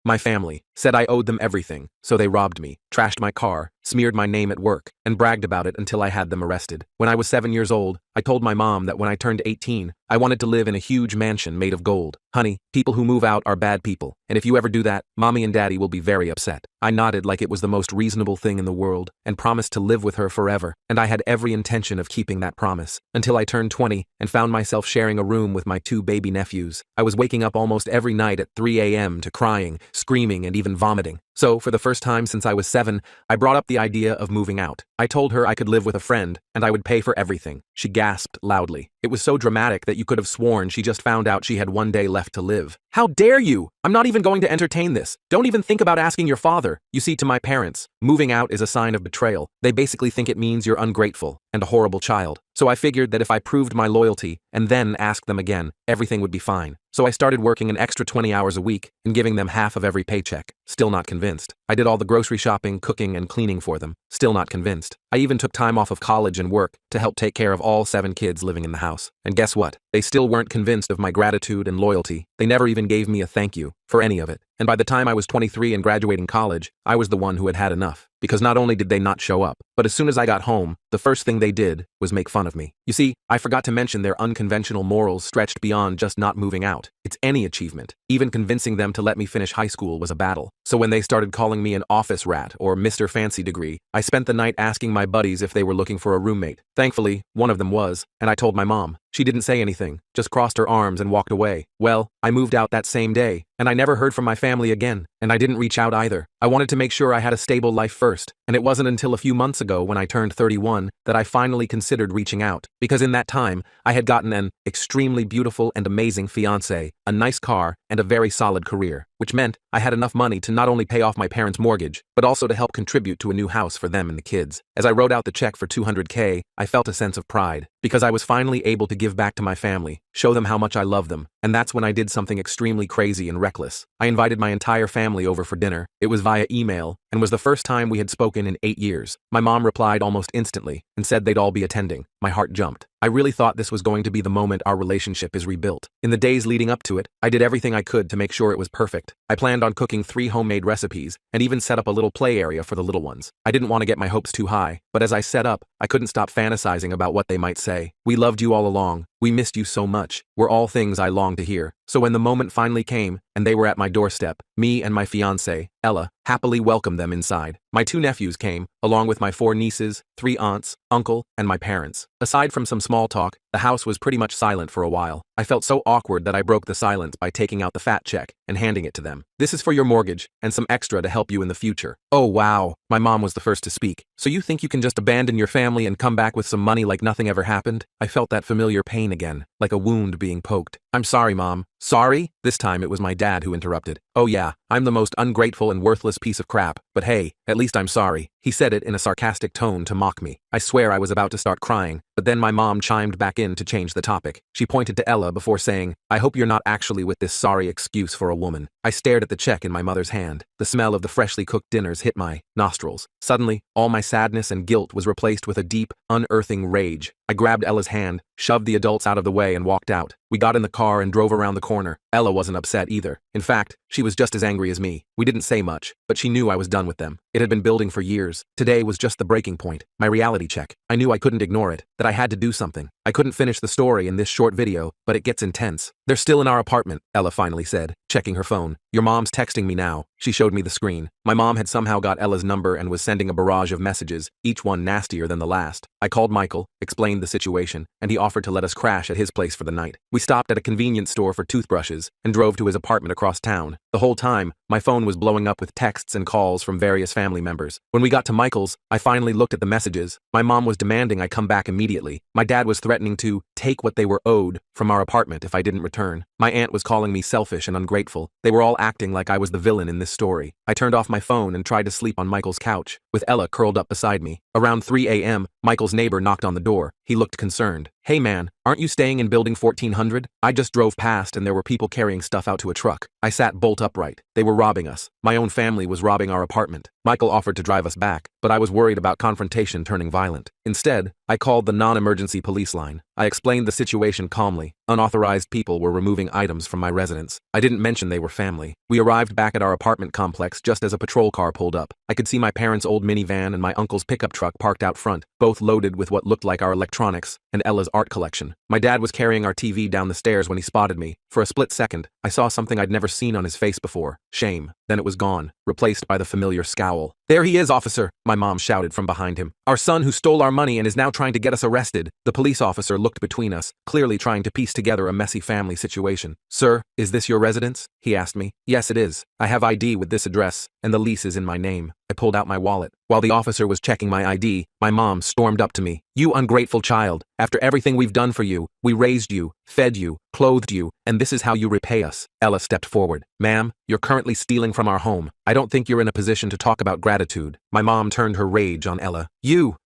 My family said I owed them everything, so they robbed me, trashed my car, smeared my name at work, and bragged about it until I had them arrested. When I was 7 years old, I told my mom that when I turned 18, I wanted to live in a huge mansion made of gold. Honey, people who move out are bad people, and if you ever do that, mommy and daddy will be very upset. I nodded like it was the most reasonable thing in the world and promised to live with her forever, and I had every intention of keeping that promise until I turned 20 and found myself sharing a room with my 2 baby nephews. I was waking up almost every night at 3 a.m. to crying, screaming, and even vomiting. So, for the first time since I was 7, I brought up the idea of moving out. I told her I could live with a friend, and I would pay for everything. She gasped loudly. It was so dramatic that you could have sworn she just found out she had 1 day left to live. How dare you? I'm not even going to entertain this. Don't even think about asking your father. You see, to my parents, moving out is a sign of betrayal. They basically think it means you're ungrateful and a horrible child. So I figured that if I proved my loyalty and then asked them again, everything would be fine. So I started working an extra 20 hours a week and giving them half of every paycheck. Still not convinced. I did all the grocery shopping, cooking, and cleaning for them. Still not convinced. I even took time off of college and work to help take care of all 7 kids living in the house. And guess what? They still weren't convinced of my gratitude and loyalty. They never even gave me a thank you for any of it. And by the time I was 23 and graduating college, I was the one who had enough. Because not only did they not show up, but as soon as I got home, the first thing they did was make fun of me. You see, I forgot to mention their unconventional morals stretched beyond just not moving out. It's any achievement. Even convincing them to let me finish high school was a battle. So when they started calling me an office rat or Mr. Fancy Degree, I spent the night asking my buddies if they were looking for a roommate. Thankfully, one of them was, and I told my mom. She didn't say anything, just crossed her arms and walked away. Well, I moved out that same day, and I never heard from my family again, and I didn't reach out either. I wanted to make sure I had a stable life first, and it wasn't until a few months ago when I turned 31 that I finally considered reaching out, because in that time, I had gotten an extremely beautiful and amazing fiancé, a nice car, and a very solid career, which meant I had enough money to not only pay off my parents' mortgage, but also to help contribute to a new house for them and the kids. As I wrote out the check for $200K, I felt a sense of pride, because I was finally able to give back to my family, show them how much I love them, and that's when I did something extremely crazy and reckless. I invited my entire family over for dinner. It was via email, and was the first time we had spoken in 8 years. My mom replied almost instantly, and said they'd all be attending. My heart jumped. I really thought this was going to be the moment our relationship is rebuilt. In the days leading up to it, I did everything I could to make sure it was perfect. I planned on cooking 3 homemade recipes, and even set up a little play area for the little ones. I didn't want to get my hopes too high, but as I set up, I couldn't stop fantasizing about what they might say. We loved you all along. We missed you so much, were all things I longed to hear. So when the moment finally came, and they were at my doorstep, me and my fiancée, Ella, happily welcomed them inside. My 2 nephews came, along with my 4 nieces, 3 aunts, uncle, and my parents. Aside from some small talk, the house was pretty much silent for a while. I felt so awkward that I broke the silence by taking out the fat check and handing it to them. This is for your mortgage, and some extra to help you in the future. Oh wow, my mom was the first to speak. So you think you can just abandon your family and come back with some money like nothing ever happened? I felt that familiar pain again, like a wound being poked. I'm sorry, Mom. Sorry? This time it was my dad who interrupted. Oh yeah, I'm the most ungrateful and worthless piece of crap, but hey, at least I'm sorry. He said it in a sarcastic tone to mock me. I swear I was about to start crying, but then my mom chimed back in to change the topic. She pointed to Ella before saying, I hope you're not actually with this sorry excuse for a woman. I stared at the check in my mother's hand. The smell of the freshly cooked dinners hit my nostrils. Suddenly, all my sadness and guilt was replaced with a deep, unearthing rage. I grabbed Ella's hand, shoved the adults out of the way, and walked out. We got in the car and drove around the corner. Ella wasn't upset either. In fact, she was just as angry as me. We didn't say much, but she knew I was done with them. It had been building for years. Today was just the breaking point, my reality check. I knew I couldn't ignore it, that I had to do something. I couldn't finish the story in this short video, but it gets intense. They're still in our apartment, Ella finally said, checking her phone. Your mom's texting me now. She showed me the screen. My mom had somehow got Ella's number and was sending a barrage of messages, each one nastier than the last. I called Michael, explained the situation, and he offered to let us crash at his place for the night. We stopped at a convenience store for toothbrushes and drove to his apartment across town. The whole time, my phone was blowing up with texts and calls from various family members. When we got to Michael's, I finally looked at the messages. My mom was demanding I come back immediately. My dad was threatening to take what they were owed from our apartment if I didn't return. My aunt was calling me selfish and ungrateful. They were all acting like I was the villain in this story. I turned off my phone and tried to sleep on Michael's couch, with Ella curled up beside me. Around 3 a.m., Michael's neighbor knocked on the door. He looked concerned. Hey man, aren't you staying in building 1400? I just drove past and there were people carrying stuff out to a truck. I sat bolt upright. They were robbing us. My own family was robbing our apartment. Michael offered to drive us back, but I was worried about confrontation turning violent. Instead, I called the non-emergency police line. I explained the situation calmly. Unauthorized people were removing items from my residence. I didn't mention they were family. We arrived back at our apartment complex just as a patrol car pulled up. I could see my parents' old minivan and my uncle's pickup truck parked out front, both loaded with what looked like our electronics and Ella's art collection. My dad was carrying our TV down the stairs when he spotted me. For a split second, I saw something I'd never seen on his face before. Shame. Then it was gone, replaced by the familiar scowl. "There he is, officer," my mom shouted from behind him. "Our son who stole our money and is now trying to get us arrested." The police officer looked between us, clearly trying to piece together a messy family situation. "Sir, is this your residence?" he asked me. "Yes, it is. I have ID with this address, and the lease is in my name." I pulled out my wallet. While the officer was checking my ID, my mom stormed up to me. "You ungrateful child. After everything we've done for you, we raised you, fed you, clothed you, and this is how you repay us." Ella stepped forward. "Ma'am, you're currently stealing from our home. I don't think you're in a position to talk about gratitude." My mom turned her rage on Ella.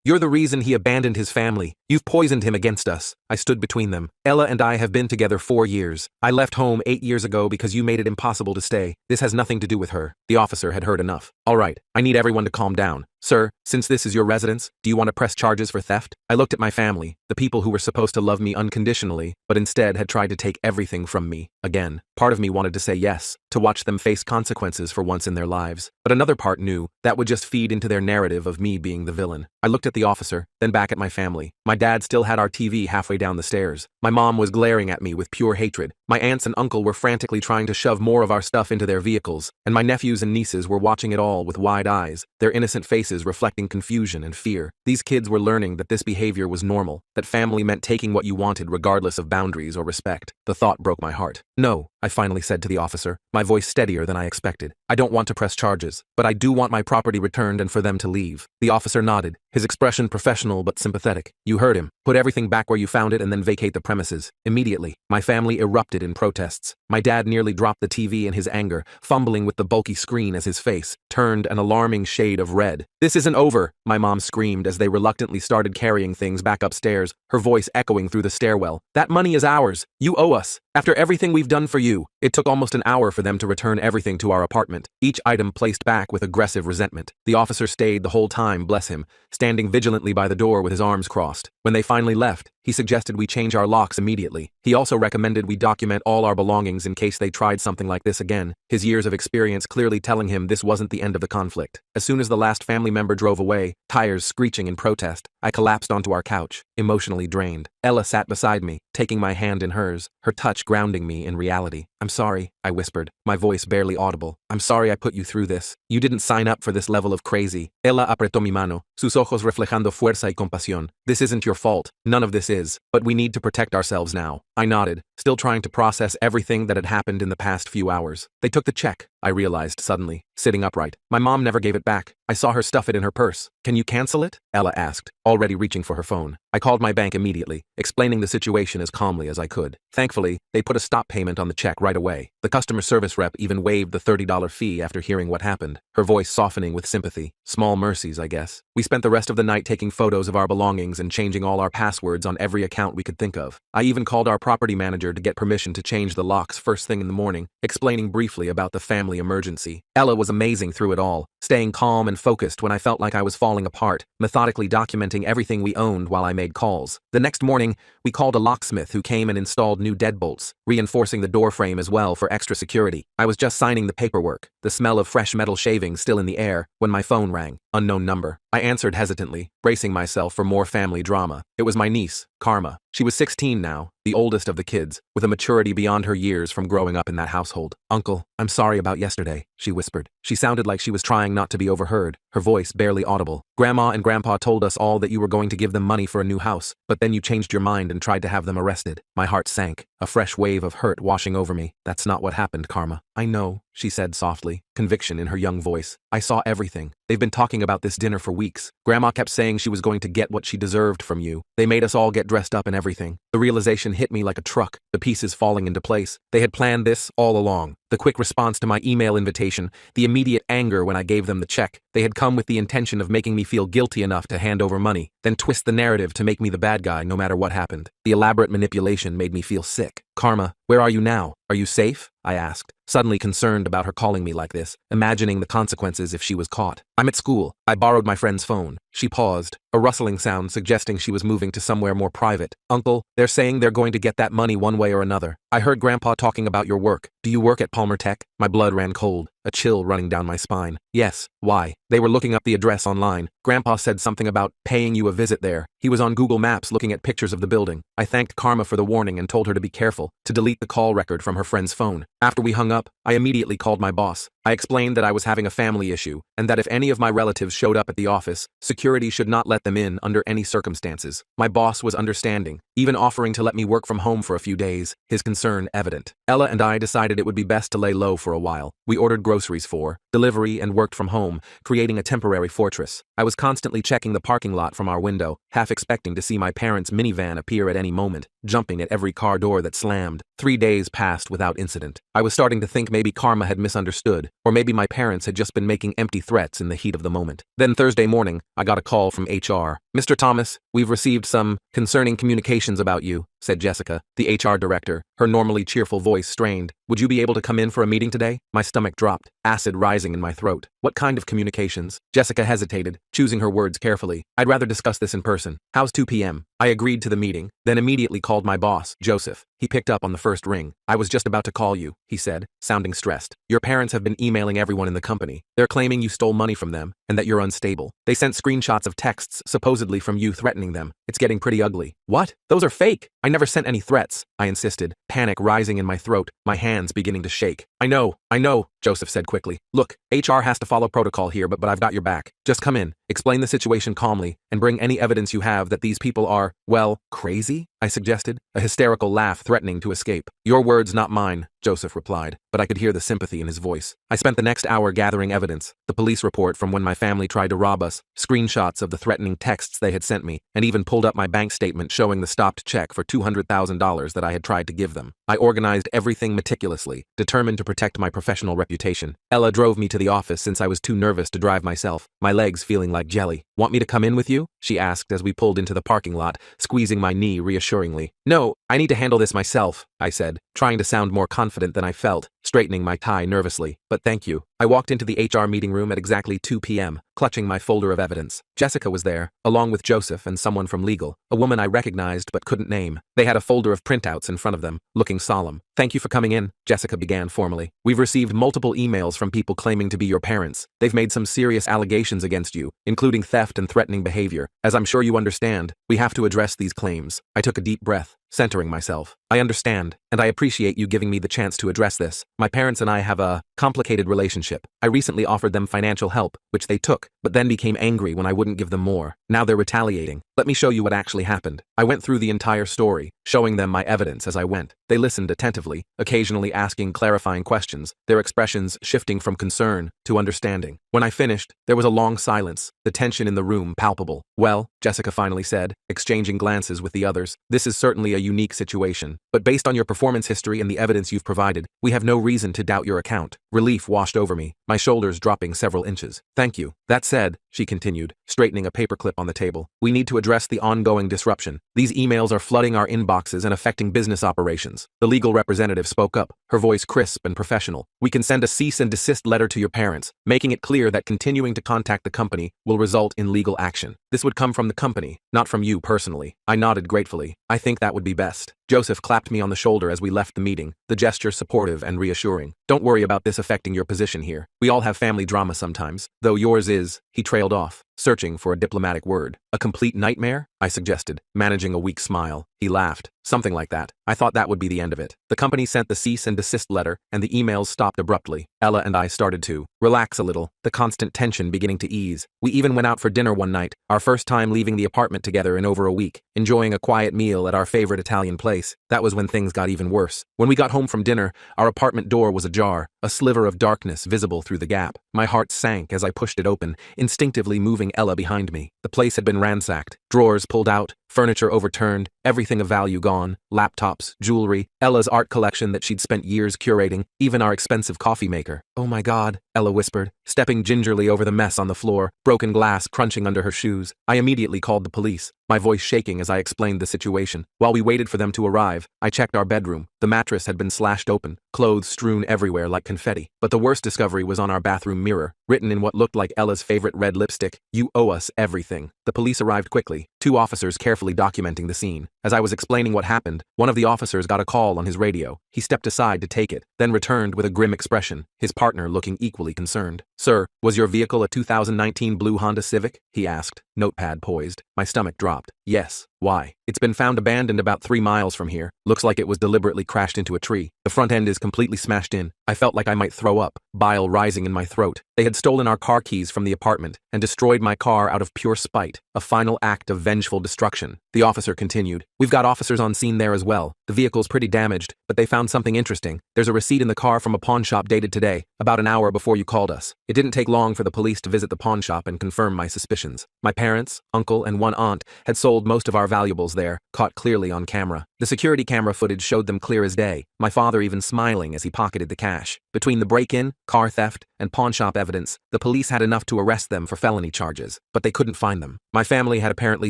You're the reason he abandoned his family. You've poisoned him against us." I stood between them. "Ella and I have been together 4 years. I left home 8 years ago because you made it impossible to stay. This has nothing to do with her." The officer had heard enough. "All right, I need everyone to calm down. Sir, since this is your residence, do you want to press charges for theft?" I looked at my family, the people who were supposed to love me unconditionally, but instead had tried to take everything from me. Again, part of me wanted to say yes, to watch them face consequences for once in their lives, but another part knew that would just feed into their narrative of me being the villain. I looked at the officer, then back at my family. My dad still had our TV halfway down the stairs. My mom was glaring at me with pure hatred. My aunts and uncle were frantically trying to shove more of our stuff into their vehicles, and my nephews and nieces were watching it all with wide eyes, their innocent faces reflecting confusion and fear. These kids were learning that this behavior was normal, that family meant taking what you wanted regardless of boundaries or respect. The thought broke my heart. "No," I finally said to the officer, my voice steadier than I expected. "I don't want to press charges, but I do want my property returned and for them to leave." The officer nodded, his expression professional but sympathetic. "You heard him. Put everything back where you found it and then vacate the premises. Immediately." My family erupted in protests. My dad nearly dropped the TV in his anger, fumbling with the bulky screen as his face turned an alarming shade of red. "This isn't over," my mom screamed as they reluctantly started carrying things back upstairs, her voice echoing through the stairwell. "That money is ours. You owe us. After everything we've done for you." It took almost an hour for them to return everything to our apartment, each item placed back with aggressive resentment. The officer stayed the whole time, bless him, standing vigilantly by the door with his arms crossed. When they finally left, he suggested we change our locks immediately. He also recommended we document all our belongings in case they tried something like this again, his years of experience clearly telling him this wasn't the end of the conflict. As soon as the last family member drove away, tires screeching in protest, I collapsed onto our couch, emotionally drained. Ella sat beside me, taking my hand in hers, her touch grounding me in reality. "I'm sorry," I whispered, my voice barely audible. "I'm sorry I put you through this. You didn't sign up for this level of crazy." Ella apretó mi mano, sus ojos reflejando fuerza y compasión. "This isn't your fault. None of this is. But we need to protect ourselves now." I nodded, still trying to process everything that had happened in the past few hours. "They took the check," I realized suddenly, sitting upright. "My mom never gave it back. I saw her stuff it in her purse." "Can you cancel it?" Ella asked, already reaching for her phone. I called my bank immediately, explaining the situation as calmly as I could. Thankfully, they put a stop payment on the check right away. The customer service rep even waived the $30 fee after hearing what happened, her voice softening with sympathy. Small mercies, I guess. We spent the rest of the night taking photos of our belongings and changing all our passwords on every account we could think of. I even called our property manager to get permission to change the locks first thing in the morning, explaining briefly about the family emergency. Ella was amazing through it all, staying calm and focused when I felt like I was falling apart, methodically documenting everything we owned while I made calls. The next morning, we called a locksmith who came and installed new deadbolts, reinforcing the door frame as well for extra security. I was just signing the paperwork, the smell of fresh metal shavings still in the air, when my phone rang. Unknown number. I answered hesitantly, bracing myself for more family drama. It was my niece, Karma. She was 16 now, the oldest of the kids, with a maturity beyond her years from growing up in that household. "Uncle, I'm sorry about yesterday," she whispered. She sounded like she was trying not to be overheard, her voice barely audible. "Grandma and Grandpa told us all that you were going to give them money for a new house, but then you changed your mind and tried to have them arrested." My heart sank, a fresh wave of hurt washing over me. "That's not what happened, Karma." "I know," she said softly, conviction in her young voice. "I saw everything. They've been talking about this dinner for weeks. Grandma kept saying she was going to get what she deserved from you. They made us all get dressed up and everything." The realization hit me like a truck, the pieces falling into place. They had planned this all along. The quick response to my email invitation, the immediate anger when I gave them the check. They had come with the intention of making me feel guilty enough to hand over money, then twist the narrative to make me the bad guy no matter what happened. The elaborate manipulation made me feel sick. "Karma, where are you now? Are you safe?" I asked, suddenly concerned about her calling me like this, imagining the consequences if she was caught. I'm at school. I borrowed my friend's phone. She paused, a rustling sound suggesting she was moving to somewhere more private. Uncle, they're saying they're going to get that money one way or another. I heard Grandpa talking about your work. Do you work at Palmer Tech? My blood ran cold, a chill running down my spine. Yes, why? They were looking up the address online. Grandpa said something about paying you a visit there. He was on Google Maps looking at pictures of the building. I thanked Karma for the warning and told her to be careful, to delete the call record from her friend's phone. After we hung up, I immediately called my boss. I explained that I was having a family issue, and that if any of my relatives showed up at the office, security should not let them in under any circumstances. My boss was understanding, even offering to let me work from home for a few days, his concern evident. Ella and I decided it would be best to lay low for a while. We ordered groceries for delivery and worked from home, creating a temporary fortress. I was constantly checking the parking lot from our window, half expecting to see my parents' minivan appear at any moment, jumping at every car door that slammed. 3 days passed without incident. I was starting to think maybe Karma had misunderstood, or maybe my parents had just been making empty threats in the heat of the moment. Then Thursday morning, I got a call from HR. Mr. Thomas, we've received some concerning communications about you, said Jessica, the HR director, her normally cheerful voice strained. Would you be able to come in for a meeting today? My stomach dropped, acid rising in my throat. What kind of communications? Jessica hesitated, choosing her words carefully. I'd rather discuss this in person. How's 2 p.m.? I agreed to the meeting, then immediately called my boss, Joseph. He picked up on the first ring. I was just about to call you, he said, sounding stressed. Your parents have been emailing everyone in the company. They're claiming you stole money from them and that you're unstable. They sent screenshots of texts supposedly from you threatening them. It's getting pretty ugly. What? Those are fake. I never sent any threats, I insisted, panic rising in my throat, my hands beginning to shake. I know, Joseph said quickly. Look, HR has to follow protocol here, but I've got your back. Just come in, explain the situation calmly, and bring any evidence you have that these people are, well, crazy? I suggested, a hysterical laugh threatening to escape. Your words, not mine, Joseph replied, but I could hear the sympathy in his voice. I spent the next hour gathering evidence, the police report from when my family tried to rob us, screenshots of the threatening texts they had sent me, and even pulled up my bank statement showing the stopped check for $200,000 that I had tried to give them. I organized everything meticulously, determined to protect my professional reputation. Ella drove me to the office since I was too nervous to drive myself, my legs feeling like jelly. Want me to come in with you? She asked as we pulled into the parking lot, squeezing my knee reassuringly. No, I need to handle this myself, I said, trying to sound more confident than I felt, straightening my tie nervously. But thank you. I walked into the HR meeting room at exactly 2 p.m., clutching my folder of evidence. Jessica was there, along with Joseph and someone from legal, a woman I recognized but couldn't name. They had a folder of printouts in front of them, looking solemn. Thank you for coming in, Jessica began formally. We've received multiple emails from people claiming to be your parents. They've made some serious allegations against you, including theft and threatening behavior. As I'm sure you understand, we have to address these claims. I took a deep breath, centering myself. I understand, and I appreciate you giving me the chance to address this. My parents and I have a complicated relationship. I recently offered them financial help, which they took, but then became angry when I wouldn't give them more. Now they're retaliating. Let me show you what actually happened. I went through the entire story, showing them my evidence as I went. They listened attentively, occasionally asking clarifying questions, their expressions shifting from concern to understanding. When I finished, there was a long silence, the tension in the room palpable. Well, Jessica finally said, exchanging glances with the others, this is certainly a unique situation, but based on your performance history and the evidence you've provided, we have no reason to doubt your account. Relief washed over me, my shoulders dropping several inches. Thank you. That said, she continued, straightening a paperclip on the table, we need to address the ongoing disruption. These emails are flooding our inboxes and affecting business operations. The legal representative spoke up, her voice crisp and professional. We can send a cease and desist letter to your parents, making it clear that continuing to contact the company will result in legal action. This would come from the company, not from you personally. I nodded gratefully. I think that would be best. Joseph clapped me on the shoulder as we left the meeting, the gesture supportive and reassuring. Don't worry about this affecting your position here. We all have family drama sometimes, though yours is, he trailed off, searching for a diplomatic word. A complete nightmare? I suggested, managing a weak smile. He laughed. Something like that. I thought that would be the end of it. The company sent the cease and desist letter, and the emails stopped abruptly. Ella and I started to relax a little, the constant tension beginning to ease. We even went out for dinner one night, our first time leaving the apartment together in over a week, enjoying a quiet meal at our favorite Italian place. That was when things got even worse. When we got home from dinner, our apartment door was ajar, a sliver of darkness visible through the gap. My heart sank as I pushed it open, instinctively moving Ella behind me. The place had been ransacked, drawers pulled out, furniture overturned, everything of value gone, laptops, jewelry, Ella's art collection that she'd spent years curating, even our expensive coffee maker. Oh my God, Ella whispered, stepping gingerly over the mess on the floor, broken glass crunching under her shoes. I immediately called the police. my voice shaking as I explained the situation. While we waited for them to arrive, I checked our bedroom. The mattress had been slashed open, clothes strewn everywhere like confetti. But the worst discovery was on our bathroom mirror, written in what looked like Ella's favorite red lipstick: "You owe us everything." The police arrived quickly, 2 officers carefully documenting the scene. As I was explaining what happened, one of the officers got a call on his radio. He stepped aside to take it, then returned with a grim expression, his partner looking equally concerned. "Sir, was your vehicle a 2019 blue Honda Civic?" he asked, notepad poised. My stomach dropped. "Yes. Why?" "It's been found abandoned about 3 miles from here. Looks like it was deliberately crashed into a tree. The front end is completely smashed in." I felt like I might throw up, bile rising in my throat. They had stolen our car keys from the apartment and destroyed my car out of pure spite, a final act of vengeful destruction. The officer continued, "We've got officers on scene there as well. The vehicle's pretty damaged, but they found something interesting. There's a receipt in the car from a pawn shop dated today, about an hour before you called us." It didn't take long for the police to visit the pawn shop and confirm my suspicions. My parents, uncle, and one aunt had sold most of our valuables there, caught clearly on camera. The security camera footage showed them clear as day, my father even smiling as he pocketed the cash. Between the break-in, car theft, and pawn shop evidence, the police had enough to arrest them for felony charges, but they couldn't find them. My family had apparently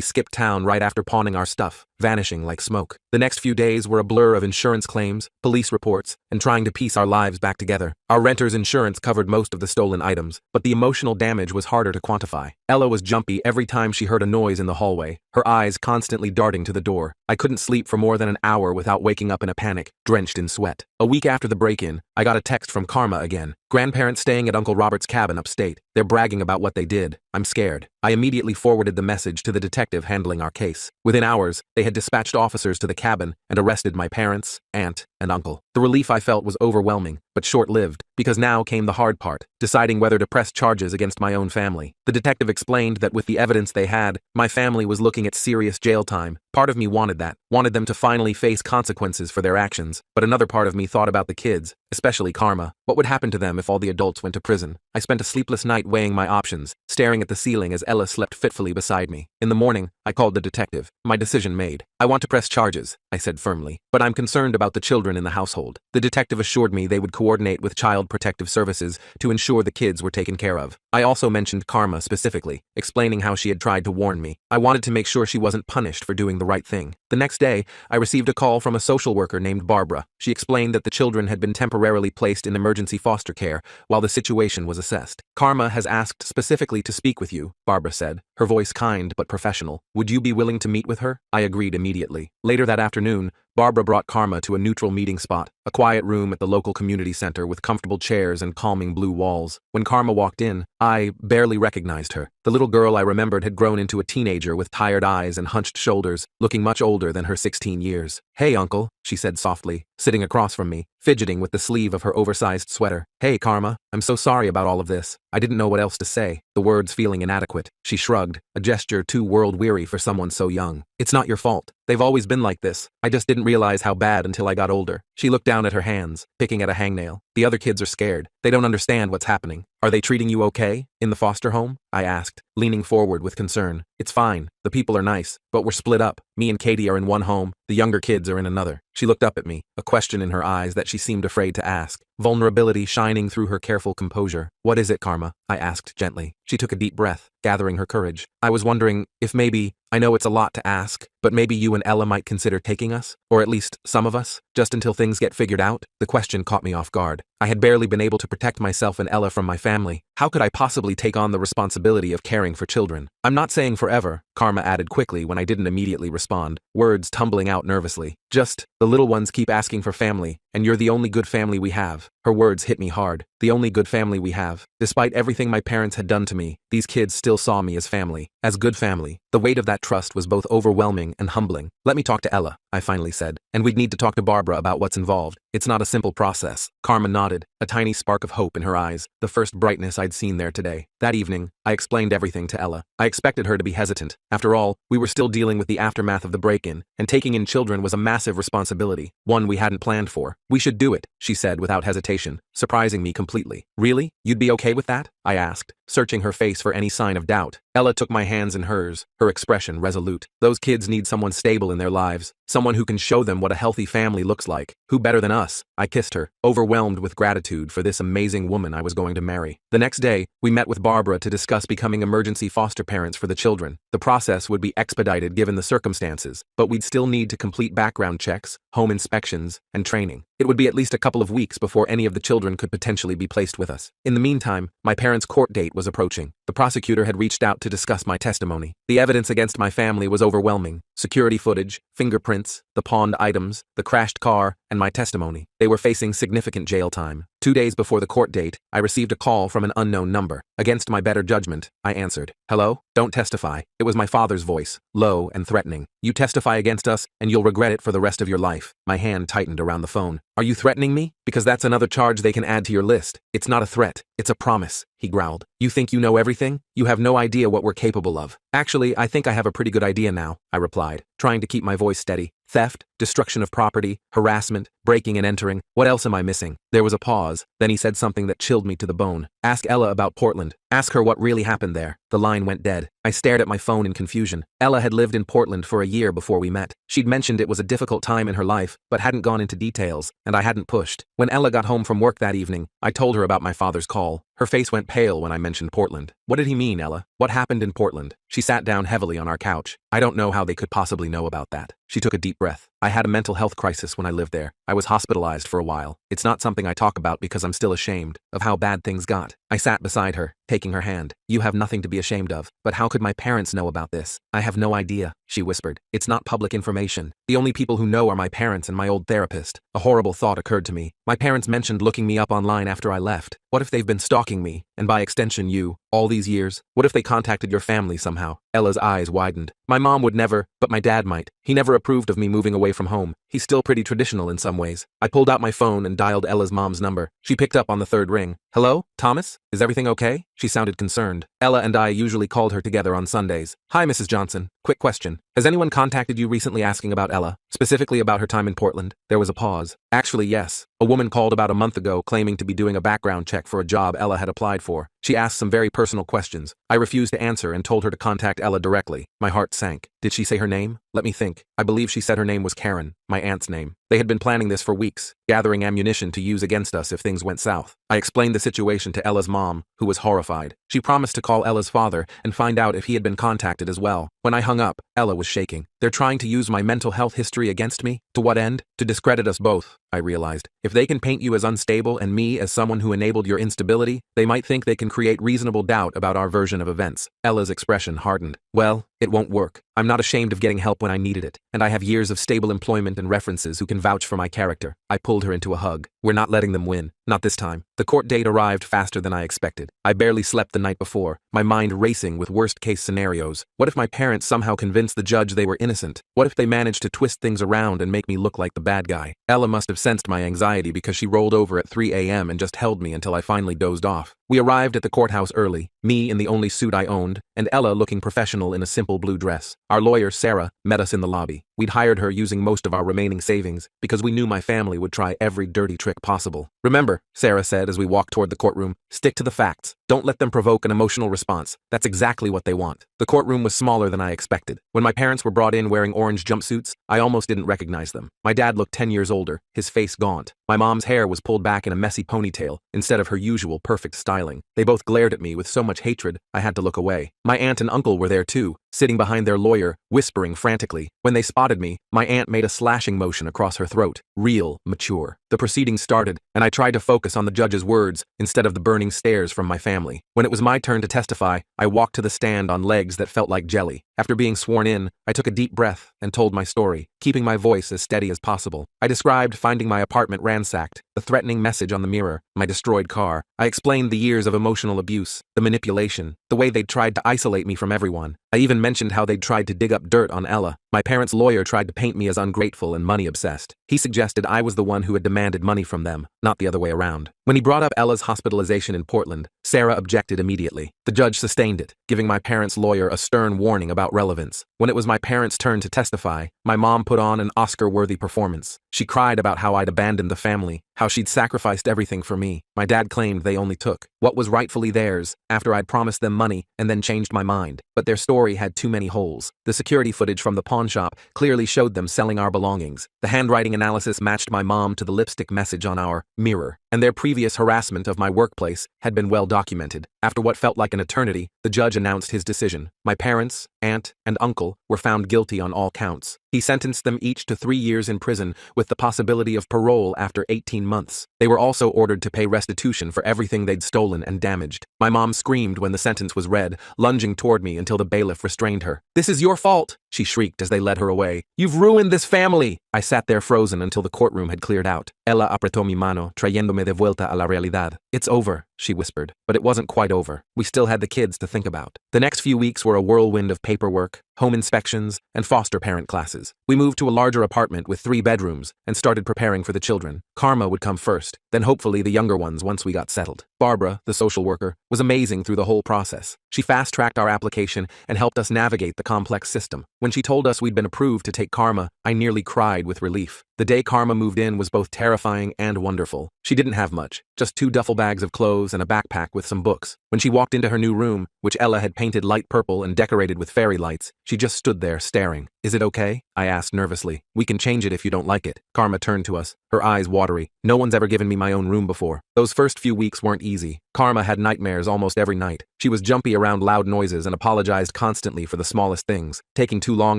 skipped town right after pawning our stuff, vanishing like smoke. The next few days were a blur of insurance claims, police reports, and trying to piece our lives back together. Our renter's insurance covered most of the stolen items, but the emotional damage was harder to quantify. Ella was jumpy every time she heard a noise in the hallway, her eyes constantly darting to the door. I couldn't sleep for more than an hour without waking up in a panic, drenched in sweat. A week after the break-in, I got a text from Karma again. "Grandparents staying at Uncle Robert's cabin upstate. They're bragging about what they did. I'm scared." I immediately forwarded the message to the detective handling our case. Within hours, they had dispatched officers to the cabin and arrested my parents, aunt, and uncle. The relief I felt was overwhelming, but short-lived, because now came the hard part, deciding whether to press charges against my own family. The detective explained that with the evidence they had, my family was looking at serious jail time. Part of me wanted that, wanted them to finally face consequences for their actions, but another part of me thought about the kids, especially Karma. What would happen to them if all the adults went to prison? I spent a sleepless night weighing my options, staring at the ceiling as Ella slept fitfully beside me. In the morning, I called the detective. My decision made. "I want to press charges," I said firmly, "but I'm concerned about the children in the household." The detective assured me they would coordinate with Child Protective Services to ensure the kids were taken care of. I also mentioned Karma specifically, explaining how she had tried to warn me. I wanted to make sure she wasn't punished for doing the right thing. The next day, I received a call from a social worker named Barbara. She explained that the children had been temporarily placed in emergency foster care while the situation was assessed. "Karma has asked specifically to speak with you," Barbara said, her voice kind but professional. "Would you be willing to meet with her?" I agreed immediately. Later that afternoon, Barbara brought Karma to a neutral meeting spot, a quiet room at the local community center with comfortable chairs and calming blue walls. When Karma walked in, I barely recognized her. The little girl I remembered had grown into a teenager with tired eyes and hunched shoulders, looking much older than her 16 years. "Hey, Uncle," she said softly, sitting across from me, fidgeting with the sleeve of her oversized sweater. "Hey, Karma, I'm so sorry about all of this." I didn't know what else to say, the words feeling inadequate. She shrugged, a gesture too world-weary for someone so young. "It's not your fault. They've always been like this. I just didn't realize how bad until I got older." She looked down at her hands, picking at a hangnail. "The other kids are scared. They don't understand what's happening." "Are they treating you okay? In the foster home?" I asked, leaning forward with concern. "It's fine. The people are nice, but we're split up. Me and Katie are in one home, the younger kids are in another." She looked up at me, a question in her eyes that she seemed afraid to ask, vulnerability shining through her careful composure. "What is it, Karma?" I asked gently. She took a deep breath, gathering her courage. "I was wondering if maybe, I know it's a lot to ask, but maybe you and Ella might consider taking us, or at least some of us, just until things get figured out." The question caught me off guard. I had barely been able to protect myself and Ella from my family. How could I possibly take on the responsibility of caring for children? "I'm not saying forever," Karma added quickly when I didn't immediately respond, words tumbling out nervously. "Just, the little ones keep asking for family, and you're the only good family we have." Her words hit me hard. The only good family we have. Despite everything my parents had done to me, these kids still saw me as family, as good family. The weight of that trust was both overwhelming and humbling. "Let me talk to Ella," I finally said, "and we'd need to talk to Barbara about what's involved. It's not a simple process." Karma nodded, a tiny spark of hope in her eyes, the first brightness I'd seen there today. That evening, I explained everything to Ella. I expected her to be hesitant. After all, we were still dealing with the aftermath of the break-in, and taking in children was a massive responsibility, one we hadn't planned for. "We should do it," she said without hesitation, surprising me completely. "Really? You'd be okay with that?" I asked, searching her face for any sign of doubt. Ella took my hands in hers, her expression resolute. "Those kids need someone stable in their lives, someone who can show them what a healthy family looks like. Who better than us? I kissed her, overwhelmed with gratitude for this amazing woman I was going to marry. The next day, we met with Barbara to discuss becoming emergency foster parents for the children. The process would be expedited given the circumstances, but we'd still need to complete background checks, home inspections, and training. It would be at least a couple of weeks before any of the children could potentially be placed with us. In the meantime, my parents' court date was approaching. The prosecutor had reached out to discuss my testimony. The evidence against my family was overwhelming. Security footage, fingerprints, the pawned items, the crashed car, and my testimony. They were facing significant jail time. 2 days before the court date, I received a call from an unknown number. Against my better judgment, I answered. Hello? Don't testify. It was my father's voice, low and threatening. You testify against us, and you'll regret it for the rest of your life. My hand tightened around the phone. Are you threatening me? Because that's another charge they can add to your list. It's not a threat. It's a promise, he growled. You think you know everything? You have no idea what we're capable of. Actually, I think I have a pretty good idea now, I replied, trying to keep my voice steady. Theft, destruction of property, harassment, breaking and entering. What else am I missing? There was a pause. Then he said something that chilled me to the bone. Ask Ella about Portland. Ask her what really happened there. The line went dead. I stared at my phone in confusion. Ella had lived in Portland for a year before we met. She'd mentioned it was a difficult time in her life, but hadn't gone into details, and I hadn't pushed. When Ella got home from work that evening, I told her about my father's call. Her face went pale when I mentioned Portland. What did he mean, Ella? What happened in Portland? She sat down heavily on our couch. I don't know how they could possibly know about that. She took a deep breath. I had a mental health crisis when I lived there. I was hospitalized for a while. It's not something I talk about because I'm still ashamed of how bad things got. I sat beside her, taking her hand. You have nothing to be ashamed of. But how could my parents know about this? I have no idea, she whispered. It's not public information. The only people who know are my parents and my old therapist. A horrible thought occurred to me. My parents mentioned looking me up online after I left. What if they've been stalking me, and by extension you, all these years? What if they contacted your family somehow? Ella's eyes widened. My mom would never, but my dad might. He never approved of me moving away from home. He's still pretty traditional in some ways. I pulled out my phone and dialed Ella's mom's number. She picked up on the third ring. Hello, Thomas? Is everything okay? She sounded concerned. Ella and I usually called her together on Sundays. Hi, Mrs. Johnson. Quick question. Has anyone contacted you recently asking about Ella, specifically about her time in Portland? There was a pause. Actually, yes. A woman called about a month ago claiming to be doing a background check for a job Ella had applied for. She asked some very personal questions. I refused to answer and told her to contact Ella directly. My heart sank. Did she say her name? Let me think. I believe she said her name was Karen, my aunt's name. They had been planning this for weeks, gathering ammunition to use against us if things went south. I explained the situation to Ella's mom, who was horrified. She promised to call Ella's father and find out if he had been contacted as well. When I hung up, Ella was shaking. They're trying to use my mental health history against me? To what end? To discredit us both, I realized. If they can paint you as unstable and me as someone who enabled your instability, they might think they can create reasonable doubt about our version of events. Ella's expression hardened. Well, it won't work. I'm not ashamed of getting help when I needed it, and I have years of stable employment and references who can vouch for my character. I pulled her into a hug. We're not letting them win. Not this time. The court date arrived faster than I expected. I barely slept the night before, my mind racing with worst-case scenarios. What if my parents somehow convinced the judge they were innocent? What if they managed to twist things around and make me look like the bad guy? Ella must have sensed my anxiety because she rolled over at 3 a.m. and just held me until I finally dozed off. We arrived at the courthouse early, me in the only suit I owned, and Ella looking professional in a simple blue dress. Our lawyer, Sarah, met us in the lobby. We'd hired her using most of our remaining savings because we knew my family would try every dirty trick possible. Remember, Sarah said as we walked toward the courtroom, stick to the facts. Don't let them provoke an emotional response. That's exactly what they want. The courtroom was smaller than I expected. When my parents were brought in wearing orange jumpsuits, I almost didn't recognize them. My dad looked 10 years older, his face gaunt. My mom's hair was pulled back in a messy ponytail instead of her usual perfect styling. They both glared at me with so much hatred, I had to look away. My aunt and uncle were there too, sitting behind their lawyer, whispering frantically. When they spotted me, my aunt made a slashing motion across her throat. Real, mature. The proceedings started, and I tried to focus on the judge's words instead of the burning stares from my family. When it was my turn to testify, I walked to the stand on legs that felt like jelly. After being sworn in, I took a deep breath and told my story, keeping my voice as steady as possible. I described finding my apartment ransacked, the threatening message on the mirror, my destroyed car. I explained the years of emotional abuse, the manipulation, the way they'd tried to isolate me from everyone. I even mentioned how they'd tried to dig up dirt on Ella. My parents' lawyer tried to paint me as ungrateful and money-obsessed. He suggested I was the one who had demanded money from them, not the other way around. When he brought up Ella's hospitalization in Portland, Sarah objected immediately. The judge sustained it, giving my parents' lawyer a stern warning about relevance. When it was my parents' turn to testify, my mom put on an Oscar-worthy performance. She cried about how I'd abandoned the family, how she'd sacrificed everything for me. My dad claimed they only took what was rightfully theirs after I'd promised them money and then changed my mind. But their story had too many holes. The security footage from the pawn shop clearly showed them selling our belongings. The handwriting analysis matched my mom to the lipstick message on our mirror, and their previous harassment of my workplace had been well documented. After what felt like an eternity, the judge announced his decision. My parents, aunt, and uncle were found guilty on all counts. He sentenced them each to 3 years in prison with the possibility of parole after 18 months. They were also ordered to pay restitution for everything they'd stolen and damaged. My mom screamed when the sentence was read, lunging toward me until the bailiff restrained her. "This is your fault," she shrieked as they led her away. "You've ruined this family." I sat there frozen until the courtroom had cleared out. Ella apretó mi mano, trayéndome de vuelta a la realidad. "It's over," she whispered. But it wasn't quite over. We still had the kids to think about. The next few weeks were a whirlwind of paperwork, home inspections, and foster parent classes. We moved to a larger apartment with 3 bedrooms and started preparing for the children. Karma would come first, then hopefully the younger ones once we got settled. Barbara, the social worker, was amazing through the whole process. She fast-tracked our application and helped us navigate the complex system. When she told us we'd been approved to take Karma, I nearly cried with relief. The day Karma moved in was both terrifying and wonderful. She didn't have much, just 2 duffel bags of clothes and a backpack with some books. When she walked into her new room, which Ella had painted light purple and decorated with fairy lights, she just stood there staring. "Is it okay?" I asked nervously. "We can change it if you don't like it." Karma turned to us, her eyes watery. "No one's ever given me my own room before." Those first few weeks weren't easy. Karma had nightmares almost every night. She was jumpy around loud noises and apologized constantly for the smallest things, taking too long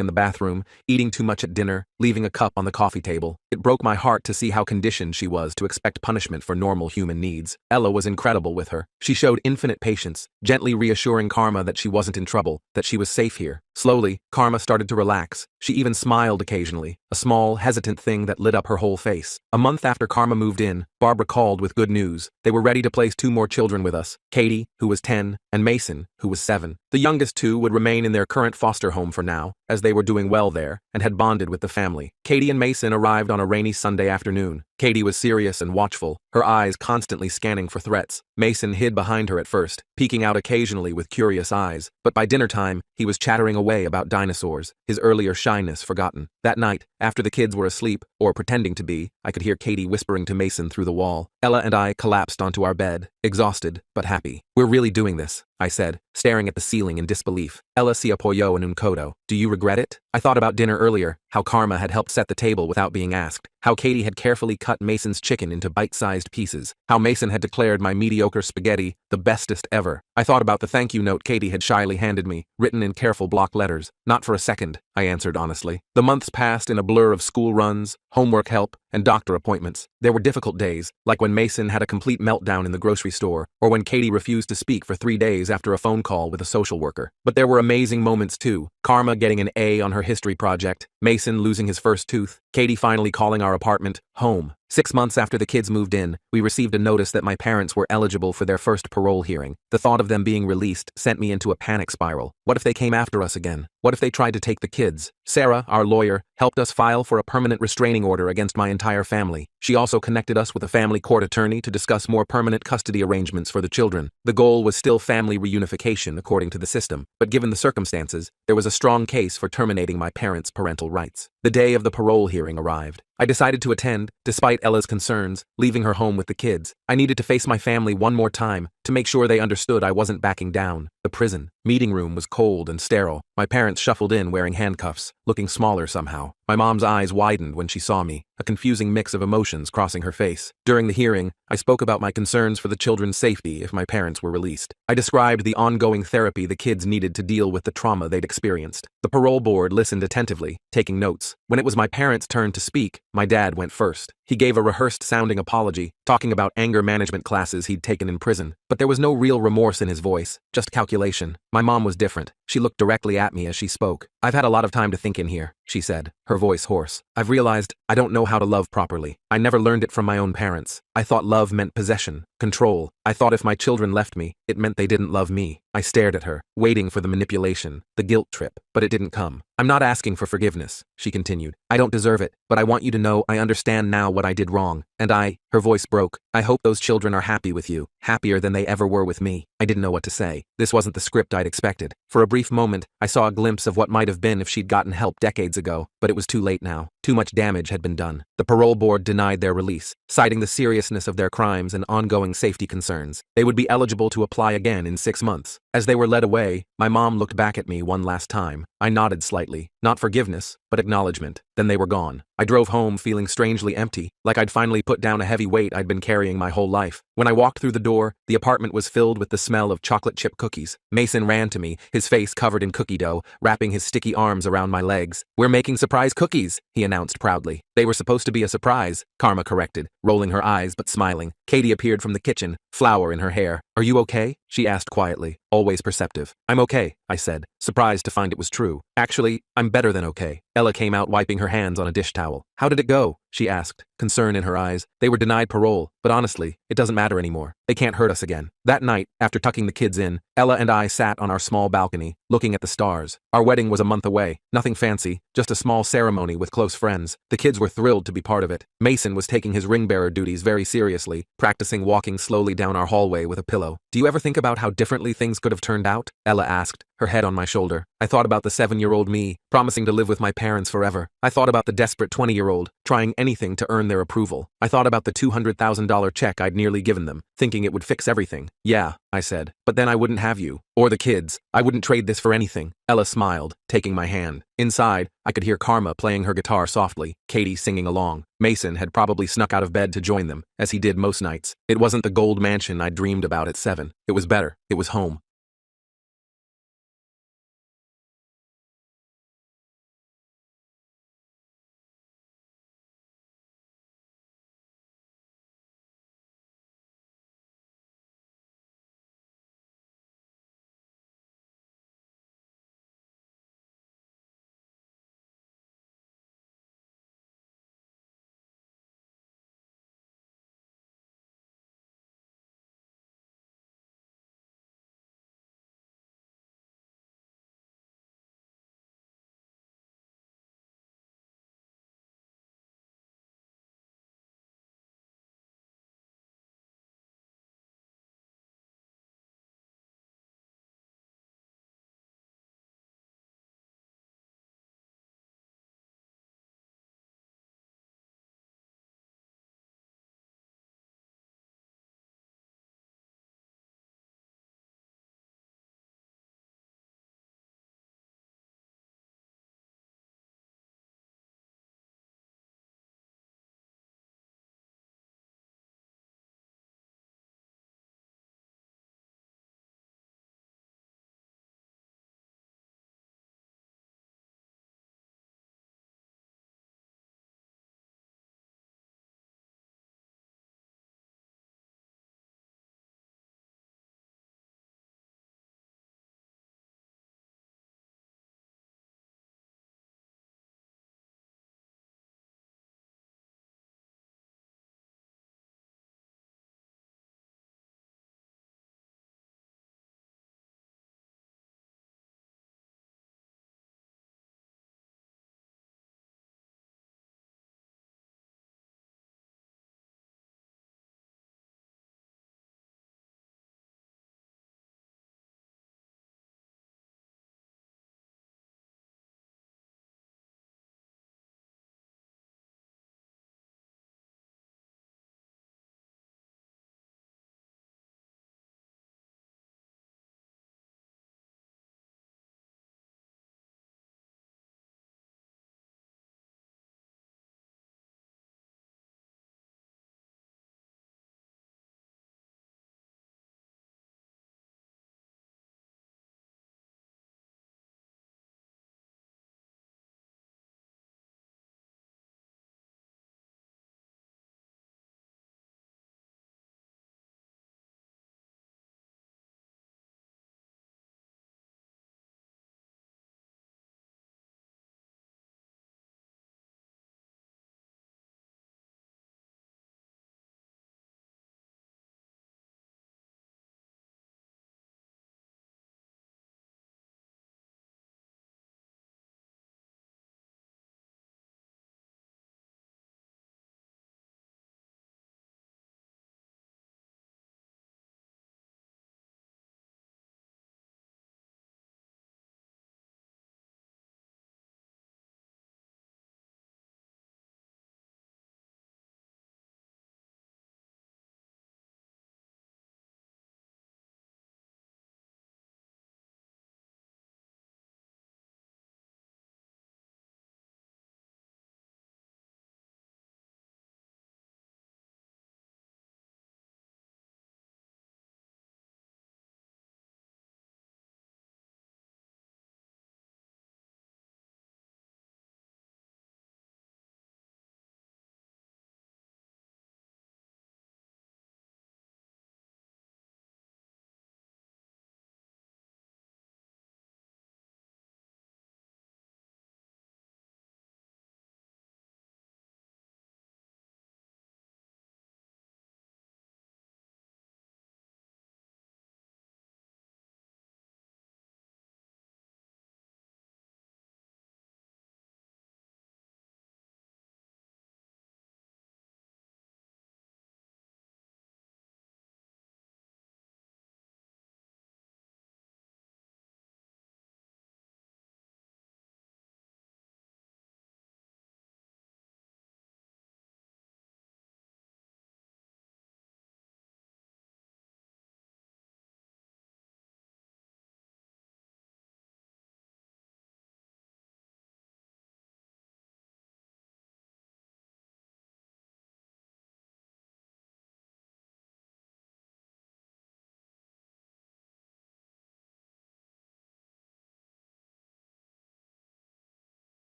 in the bathroom, eating too much at dinner, leaving a cup on the coffee table. It broke my heart to see how conditioned she was to expect punishment for normal human needs. Ella was incredible with her. She showed infinite patience, gently reassuring Karma that she wasn't in trouble, that she was safe here. Slowly, Karma started to relax. She even smiled occasionally, a small, hesitant thing that lit up her whole face. A month after Karma moved in, Barbara called with good news. They were ready to place 2 more children with us, Katie, who was 10, and Mason, who was 7. The youngest 2 would remain in their current foster home for now, as they were doing well there and had bonded with the family. Katie and Mason arrived on a rainy Sunday afternoon. Katie was serious and watchful, her eyes constantly scanning for threats. Mason hid behind her at first, peeking out occasionally with curious eyes, but by dinner time, he was chattering away about dinosaurs, his earlier shyness forgotten. That night, after the kids were asleep, or pretending to be, I could hear Katie whispering to Mason through the wall. Ella and I collapsed onto our bed, exhausted but happy. "We're really doing this," I said, staring at the ceiling in disbelief. Ella se apoyó en un codo. "Do you regret it?" I thought about dinner earlier, how Karma had helped set the table without being asked, how Katie had carefully cut Mason's chicken into bite-sized pieces, how Mason had declared my mediocre spaghetti the bestest ever. I thought about the thank you note Katie had shyly handed me, written in careful block letters. "Not for a second," I answered honestly. The months passed in a blur of school runs, homework help, and doctor appointments. There were difficult days, like when Mason had a complete meltdown in the grocery store, or when Katie refused to speak for 3 days after a phone call with a social worker. But there were amazing moments too. Karma getting an A on her history project, Mason losing his first tooth, Katie finally calling our apartment home. 6 months after the kids moved in, we received a notice that my parents were eligible for their first parole hearing. The thought of them being released sent me into a panic spiral. What if they came after us again? What if they tried to take the kids? Sarah, our lawyer, helped us file for a permanent restraining order against my entire family. She also connected us with a family court attorney to discuss more permanent custody arrangements for the children. The goal was still family reunification according to the system, but given the circumstances, there was a strong case for terminating my parents' parental rights. The day of the parole hearing arrived. I decided to attend, despite Ella's concerns, leaving her home with the kids. I needed to face my family one more time, to make sure they understood I wasn't backing down. The prison meeting room was cold and sterile. My parents shuffled in wearing handcuffs, looking smaller somehow. My mom's eyes widened when she saw me, a confusing mix of emotions crossing her face. During the hearing, I spoke about my concerns for the children's safety if my parents were released. I described the ongoing therapy the kids needed to deal with the trauma they'd experienced. The parole board listened attentively, taking notes. When it was my parents' turn to speak, my dad went first. He gave a rehearsed-sounding apology, talking about anger management classes he'd taken in prison. But there was no real remorse in his voice, just calculation. My mom was different. She looked directly at me as she spoke. "I've had a lot of time to think in here," she said, her voice hoarse. "I've realized I don't know how to love properly. I never learned it from my own parents. I thought love meant possession, control. I thought if my children left me, it meant they didn't love me." I stared at her, waiting for the manipulation, the guilt trip, but it didn't come. "I'm not asking for forgiveness," she continued. "I don't deserve it, but I want you to know I understand now what I did wrong, her voice broke, I hope those children are happy with you, happier than they ever were with me. I didn't know what to say. This wasn't the script I'd expected. For a brief moment, I saw a glimpse of what might have been if she'd gotten help decades ago, but it was too late now. Too much damage had been done. The parole board denied their release, citing the seriousness of their crimes and ongoing safety concerns. They would be eligible to apply again in 6 months. As they were led away, my mom looked back at me one last time. I nodded slightly, not forgiveness, but acknowledgement. Then they were gone. I drove home feeling strangely empty, like I'd finally put down a heavy weight I'd been carrying my whole life. When I walked through the door, the apartment was filled with the smell of chocolate chip cookies. Mason ran to me, his face covered in cookie dough, wrapping his sticky arms around my legs. We're making surprise cookies, he announced proudly. They were supposed to be a surprise, Karma corrected, rolling her eyes but smiling. Katie appeared from the kitchen, flour in her hair. Are you okay? She asked quietly, always perceptive. I'm okay, I said, surprised to find it was true. Actually, I'm better than okay. Ella came out wiping her hands on a dish towel. How did it go? She asked, concern in her eyes. They were denied parole, but honestly, it doesn't matter anymore. They can't hurt us again. That night, after tucking the kids in, Ella and I sat on our small balcony, looking at the stars. Our wedding was a month away, nothing fancy, just a small ceremony with close friends. The kids were thrilled to be part of it. Mason was taking his ring-bearer duties very seriously, practicing walking slowly down our hallway with a pillow. Do you ever think about how differently things could have turned out? Ella asked, her head on my shoulder. I thought about the 7-year-old me, promising to live with my parents forever. I thought about the desperate 20-year-old, trying anything to earn their approval. I thought about the $200,000 check I'd nearly given them, thinking it would fix everything. Yeah, I said, but then I wouldn't have you. Or the kids. I wouldn't trade this for anything. Ella smiled, taking my hand. Inside, I could hear Karma playing her guitar softly, Katie singing along. Mason had probably snuck out of bed to join them, as he did most nights. It wasn't the gold mansion I dreamed about at 7. It was better. It was home.